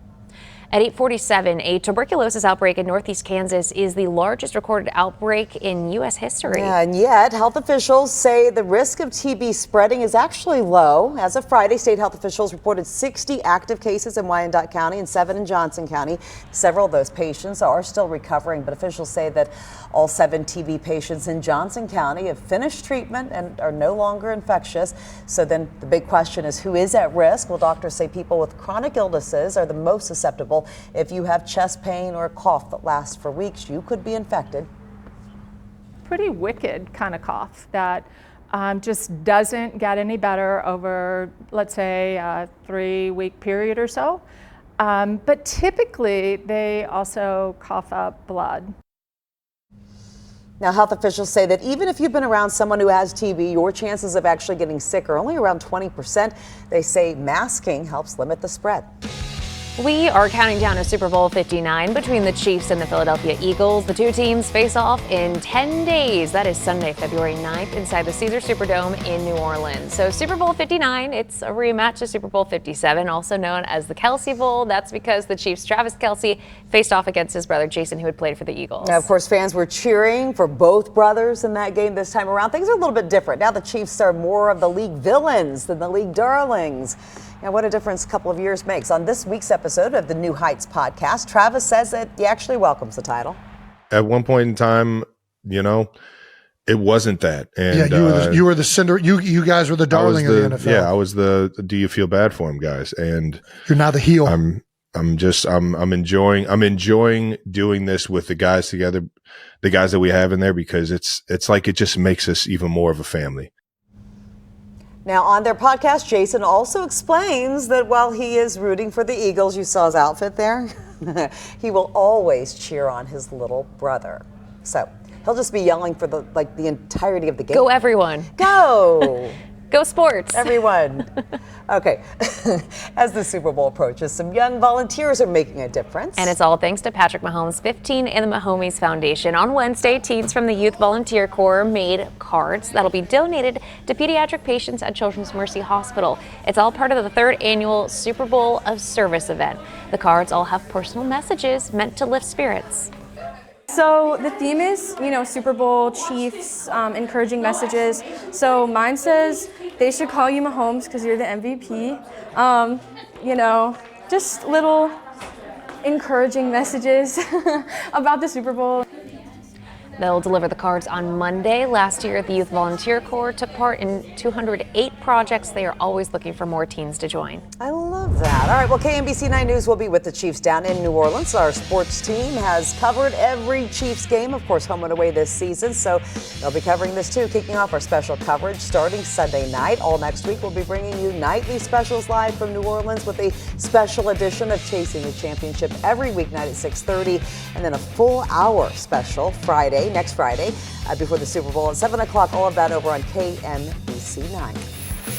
At 8:47, a tuberculosis outbreak in northeast Kansas is the largest recorded outbreak in U.S. history. Yeah, and yet health officials say the risk of TB spreading is actually low. As of Friday, state health officials reported 60 active cases in Wyandotte County and 7 in Johnson County. Several of those patients are still recovering, but officials say that all 7 TB patients in Johnson County have finished treatment and are no longer infectious. So then the big question is, who is at risk? Well, doctors say people with chronic illnesses are the most susceptible. If you have chest pain or a cough that lasts for weeks, you could be infected. Pretty wicked kind of cough that just doesn't get any better over, let's say, a 3-week period or so. But typically, they also cough up blood. Now, health officials say that even if you've been around someone who has TB, your chances of actually getting sick are only around 20%. They say masking helps limit the spread. We are counting down to Super Bowl 59 between the Chiefs and the Philadelphia Eagles. The two teams face off in 10 days. That is Sunday, February 9th, inside the Caesars Superdome in New Orleans. So Super Bowl 59, it's a rematch of Super Bowl 57, also known as the Kelce Bowl. That's because the Chiefs' Travis Kelce faced off against his brother Jason, who had played for the Eagles. Now, of course, fans were cheering for both brothers in that game this time around. Things are a little bit different. Now the Chiefs are more of the league villains than the league darlings. And what a difference a couple of years makes. On this week's episode of the New Heights podcast, Travis says that he actually welcomes the title. At one point in time, it wasn't that. And yeah, you were the cinder. You guys were the darling of the NFL. Yeah, I was the do you feel bad for him guys. And you're now the heel. I'm enjoying doing this with the guys together, the guys that we have in there, because it's like it just makes us even more of a family. Now, on their podcast, Jason also explains that while he is rooting for the Eagles, you saw his outfit there, he will always cheer on his little brother. So he'll just be yelling for the entirety of the game. Go, everyone. Go. Go sports. Everyone. Okay. As the Super Bowl approaches, some young volunteers are making a difference. And it's all thanks to Patrick Mahomes' 15 and the Mahomes Foundation. On Wednesday, teens from the Youth Volunteer Corps made cards that'll be donated to pediatric patients at Children's Mercy Hospital. It's all part of the third annual Super Bowl of Service event. The cards all have personal messages meant to lift spirits. So the theme is, Super Bowl, Chiefs, encouraging messages. So mine says, they should call you Mahomes because you're the MVP. Just little encouraging messages about the Super Bowl. They'll deliver the cards on Monday. Last year, the Youth Volunteer Corps took part in 208 projects. They are always looking for more teens to join. I love that. All right, well, KMBC 9 News will be with the Chiefs down in New Orleans. Our sports team has covered every Chiefs game, of course, home and away this season. So they'll be covering this too, kicking off our special coverage starting Sunday night. All next week, we'll be bringing you nightly specials live from New Orleans with a special edition of Chasing the Championship every weeknight at 6:30, and then a full hour special next Friday, before the Super Bowl at 7 o'clock. All of that over on KMBC 9.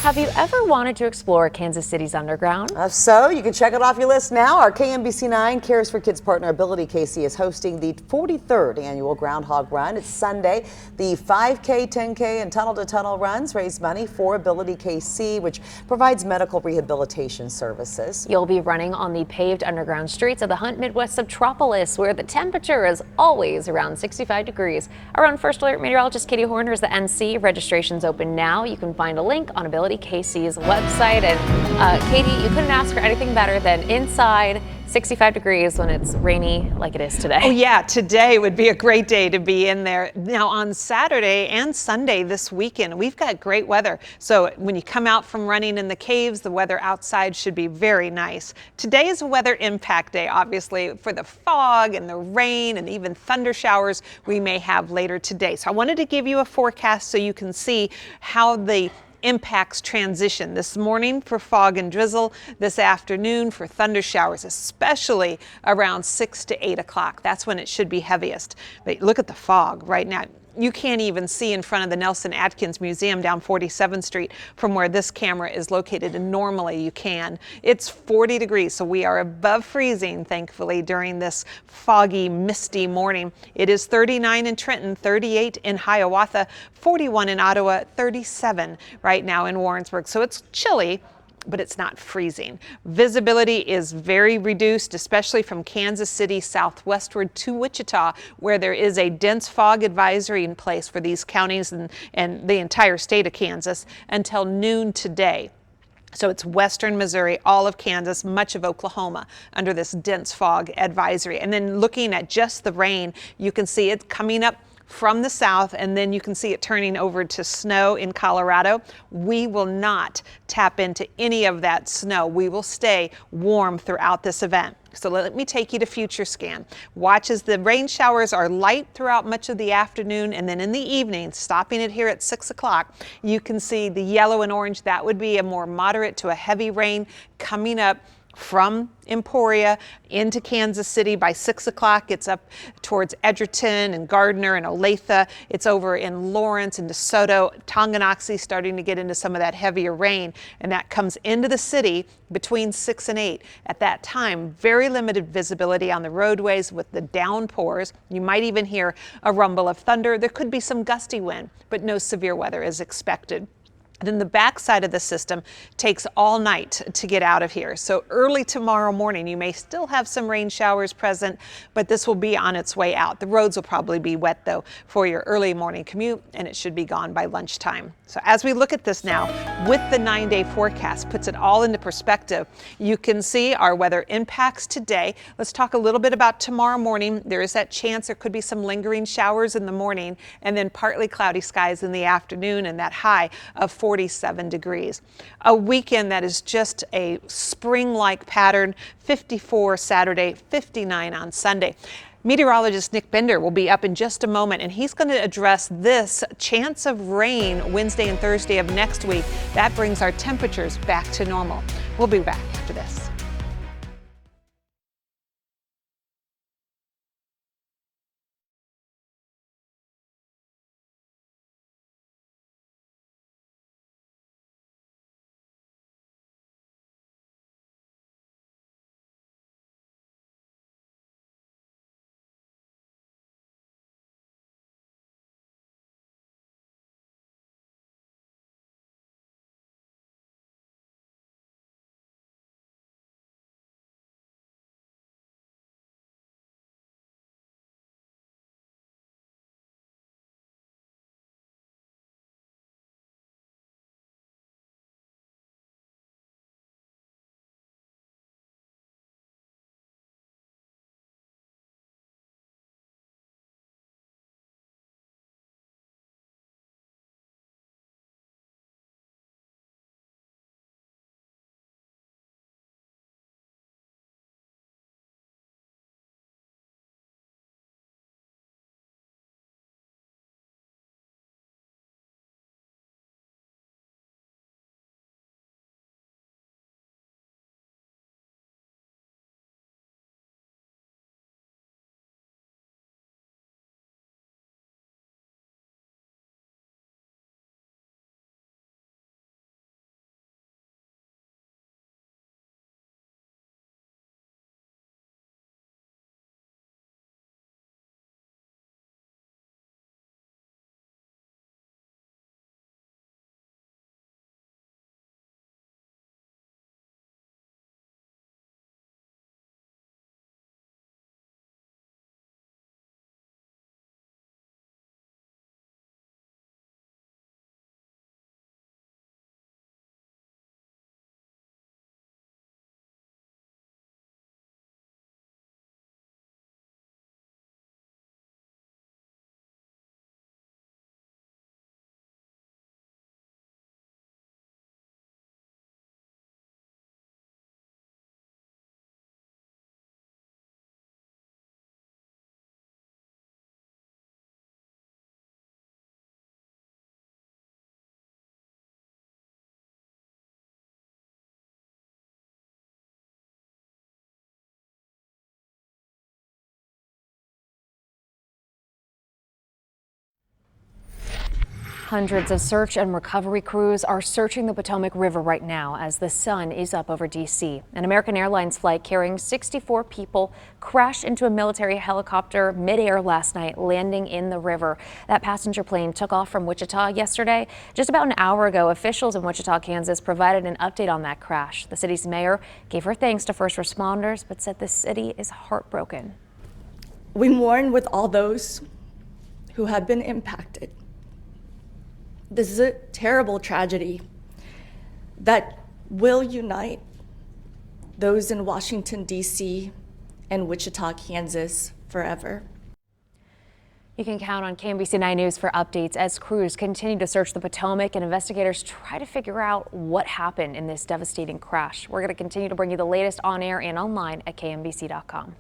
Have you ever wanted to explore Kansas City's underground? If so, you can check it off your list now. Our KMBC 9 Cares for Kids partner Ability KC is hosting the 43rd annual Groundhog Run. It's Sunday. The 5K, 10K, and tunnel-to-tunnel runs raise money for Ability KC, which provides medical rehabilitation services. You'll be running on the paved underground streets of the Hunt Midwest subtropolis, where the temperature is always around 65 degrees. Our own First Alert meteorologist Katie Horner is the NC. Registration's open now. You can find a link on Ability KC's website. And Katie, you couldn't ask for anything better than inside 65 degrees when it's rainy like it is today. Oh yeah, today would be a great day to be in there. Now on Saturday and Sunday this weekend, we've got great weather. So when you come out from running in the caves, the weather outside should be very nice. Today is a weather impact day, obviously, for the fog and the rain and even thunder showers we may have later today. So I wanted to give you a forecast so you can see how the impacts transition this morning for fog and drizzle, this afternoon for thunder showers, especially around 6 to 8 o'clock. That's when it should be heaviest. But look at the fog right now. You can't even see in front of the Nelson Atkins Museum down 47th Street from where this camera is located, and normally you can. It's 40 degrees, so we are above freezing, thankfully, during this foggy, misty morning. It is 39 in Trenton, 38 in Hiawatha, 41 in Ottawa, 37 right now in Warrensburg. So it's chilly, but it's not freezing. Visibility is very reduced, especially from Kansas City southwestward to Wichita, where there is a dense fog advisory in place for these counties and the entire state of Kansas until noon today. So it's western Missouri, all of Kansas, much of Oklahoma under this dense fog advisory. And then looking at just the rain, you can see it coming up from the south, and then you can see it turning over to snow in Colorado. We will not tap into any of that snow. We will stay warm throughout this event. So let me take you to Future Scan. Watch as the rain showers are light throughout much of the afternoon, and then in the evening, stopping it here at 6 o'clock, you can see the yellow and orange. That would be a more moderate to a heavy rain coming up from Emporia into Kansas City. By 6 o'clock, it's up towards Edgerton and Gardner and Olathe. It's over in Lawrence and DeSoto. Tonganoxie starting to get into some of that heavier rain, and that comes into the city between 6 and 8. At that time, very limited visibility on the roadways with the downpours. You might even hear a rumble of thunder. There could be some gusty wind, but no severe weather is expected. Then the backside of the system takes all night to get out of here. So early tomorrow morning, you may still have some rain showers present, but this will be on its way out. The roads will probably be wet, though, for your early morning commute, and it should be gone by lunchtime. So as we look at this now, with the 9-day forecast, puts it all into perspective. You can see our weather impacts today. Let's talk a little bit about tomorrow morning. There is that chance there could be some lingering showers in the morning, and then partly cloudy skies in the afternoon, and that high of 47 degrees. A weekend that is just a spring-like pattern, 54 Saturday, 59 on Sunday. Meteorologist Nick Bender will be up in just a moment, and he's going to address this chance of rain Wednesday and Thursday of next week. That brings our temperatures back to normal. We'll be back after this. Hundreds of search and recovery crews are searching the Potomac River right now as the sun is up over D.C. An American Airlines flight carrying 64 people crashed into a military helicopter midair last night, landing in the river. That passenger plane took off from Wichita yesterday. Just about an hour ago, officials in Wichita, Kansas provided an update on that crash. The city's mayor gave her thanks to first responders, but said the city is heartbroken. We mourn with all those who have been impacted. This is a terrible tragedy that will unite those in Washington, D.C. and Wichita, Kansas forever. You can count on KMBC 9 News for updates as crews continue to search the Potomac and investigators try to figure out what happened in this devastating crash. We're going to continue to bring you the latest on air and online at KMBC.com.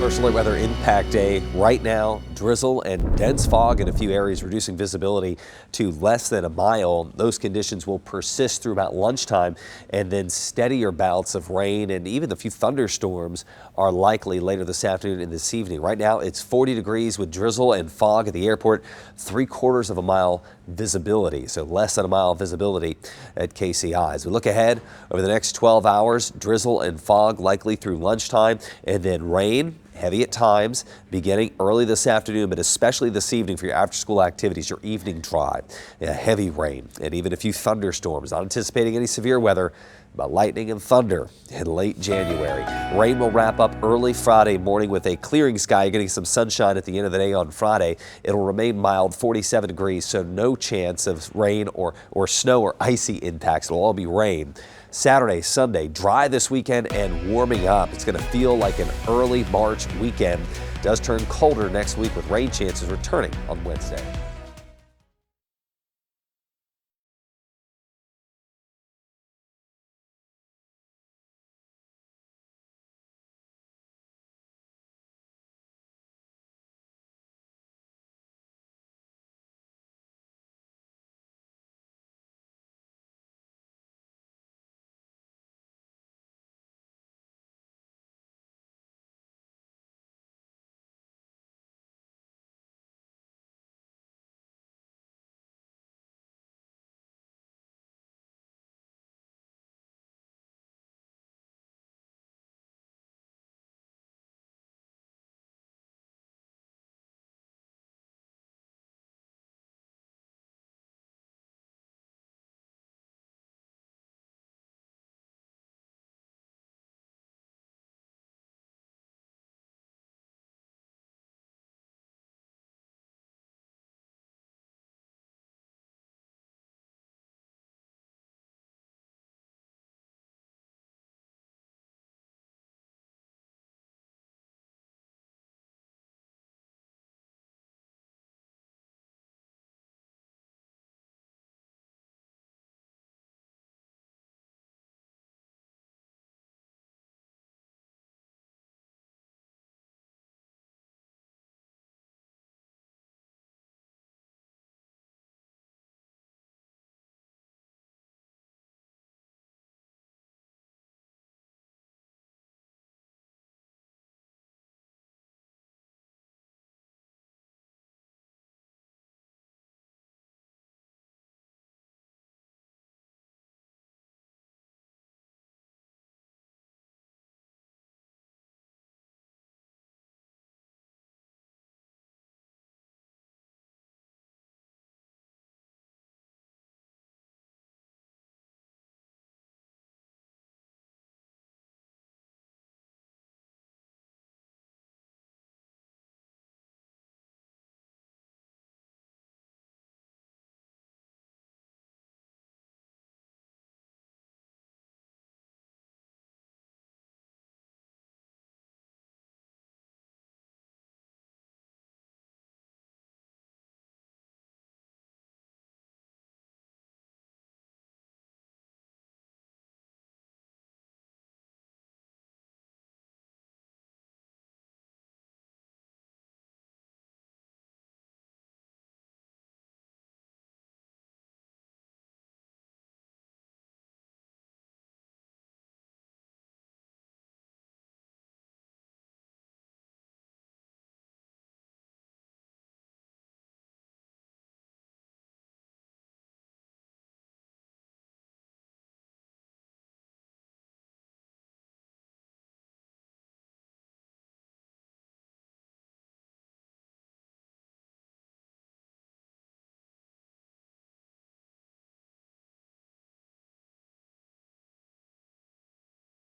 First alert weather impact day right now. Drizzle and dense fog in a few areas, reducing visibility to less than a mile. Those conditions will persist through about lunchtime, and then steadier bouts of rain and even a few thunderstorms are likely later this afternoon and this evening. Right now it's 40 degrees with drizzle and fog at the airport, 3/4 of a mile visibility, so less than a mile visibility at KCI. As we look ahead over the next 12 hours, drizzle and fog likely through lunchtime, and then rain, heavy at times, beginning early this afternoon, but especially this evening for your after-school activities, your evening drive. Heavy rain and even a few thunderstorms. Not anticipating any severe weather, but lightning and thunder in late January. Rain will wrap up early Friday morning with a clearing sky, getting some sunshine at the end of the day on Friday. It'll remain mild, 47 degrees, so no chance of rain or snow or icy impacts. It'll all be rain. Saturday, Sunday, dry this weekend and warming up. It's going to feel like an early March weekend. It does turn colder next week with rain chances returning on Wednesday.